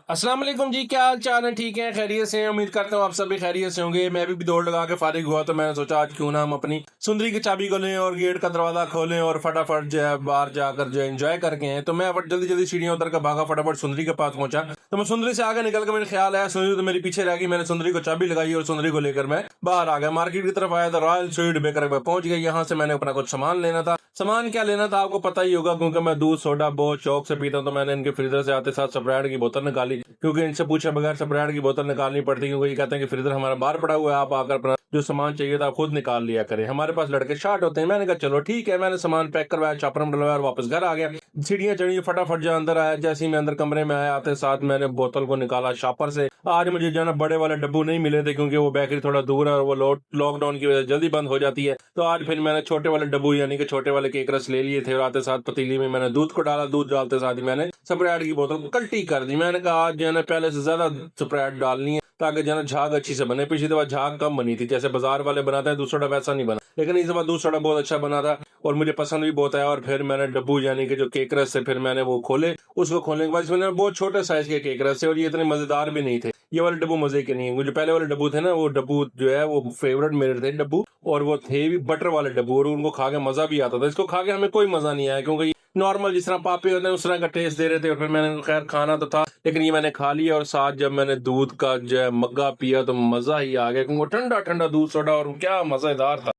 अस्सलाम वालेकुम जी, क्या हाल चाल है? ठीक है, खैरियत से हैं? उम्मीद करता हूँ आप सभी खैरियत से होंगे। मैं भी दौड़ लगा के फारिग हुआ तो मैंने सोचा आज क्यों ना हम अपनी सुंदरी की चाबी को लें और गेट का दरवाजा खोलें और फटाफट जो है बाहर जाकर जो एंजॉय करके हैं। तो मैं जल्दी जल्दी सीढ़ियां उतर कर भागा, फटाफट सुंदरी के पास पहुंचा। तो मैं सुंदरी से आगे निकल कर मेरे ख्याल आया सुंदरी तो मेरी पीछे रह गई। मैंने सुंदरी को चाबी लगाई और सुंदरी को लेकर मैं बाहर आ गया। मार्केट की तरफ आया तो रॉयल स्वीट बेकर में पहुंच गया। यहाँ से मैंने अपना कुछ सामान लेना था। सामान क्या लेना था आपको पता ही होगा, क्योंकि मैं दूध सोडा बहुत शौक से पीता हूं। तो मैंने इनके फ्रीजर से आते साथ स्प्राइट की बोतल निकाली, क्योंकि इनसे पूछे बगैर स्प्राइट की बोतल निकालनी पड़ती है, क्योंकि ये कहते हैं कि फ्रीजर हमारा बाहर पड़ा हुआ है, आप आकर अपना जो सामान चाहिए था आप खुद निकाल लिया करें। हमारे पास लड़के शार्ट होते हैं। मैंने कहा चलो ठीक है। मैंने सामान पैक करवाया, चॉपर में डलवाया और वापस घर आ गया। सीढ़ियां चढ़ी, फटाफट जो अंदर आया। जैसे ही मैं अंदर कमरे में आया, आते साथ मैंने बोतल को निकाला शॉपर से। आज मुझे जो है ना बड़े वाले डब्बू नहीं मिले थे, क्योंकि वो बेकरी थोड़ा दूर है और वो लॉकडाउन की वजह से जल्दी बंद हो जाती है। तो आज फिर मैंने छोटे वाले डब्बू यानी कि छोटे वाले केक रस ले लिए थे और आते साथ पतीली में मैंने दूध को डाला। दूध डालते साथ ही मैंने स्प्राइट की बोतल को कल्टी कर दी। मैंने कहा आज जो है ना पहले से ज्यादा स्प्राइट डालनी है, ताकि जो है ना झाग अच्छी से बने। पिछली दफा झाग कम बनी थी, जैसे बाजार वाले बनाते हैं, दूसरा वैसा नहीं बना, लेकिन इस दफा दूसरा बहुत अच्छा बना था और मुझे पसंद भी बहुत आया। और फिर मैंने डब्बू यानी कि जो केक रस से फिर मैंने वो खोले। उसको खोलने के बाद इसमें बहुत छोटे साइज के केक रस थे और ये इतने मजेदार भी नहीं थे। ये वाले डब्बू मजे के नहीं है। जो पहले वाले डब्बू थे ना, वो डब्बू जो है वो फेवरेट मेरे थे डब्बू, और वो थे भी बटर वाले डब्बू, और उनको खा के मजा भी आता था। इसको खा के हमें कोई मजा नहीं आया, क्योंकि नॉर्मल जिस तरह पापे होते हैं उस तरह का टेस्ट दे रहे थे। और फिर मैंने खैर खाना तो था, लेकिन ये मैंने खा लिया। और साथ जब मैंने दूध का जो है मग्गा पिया तो मजा ही आ गया, क्योंकि ठंडा ठंडा दूध सोडा और क्या मजेदार था।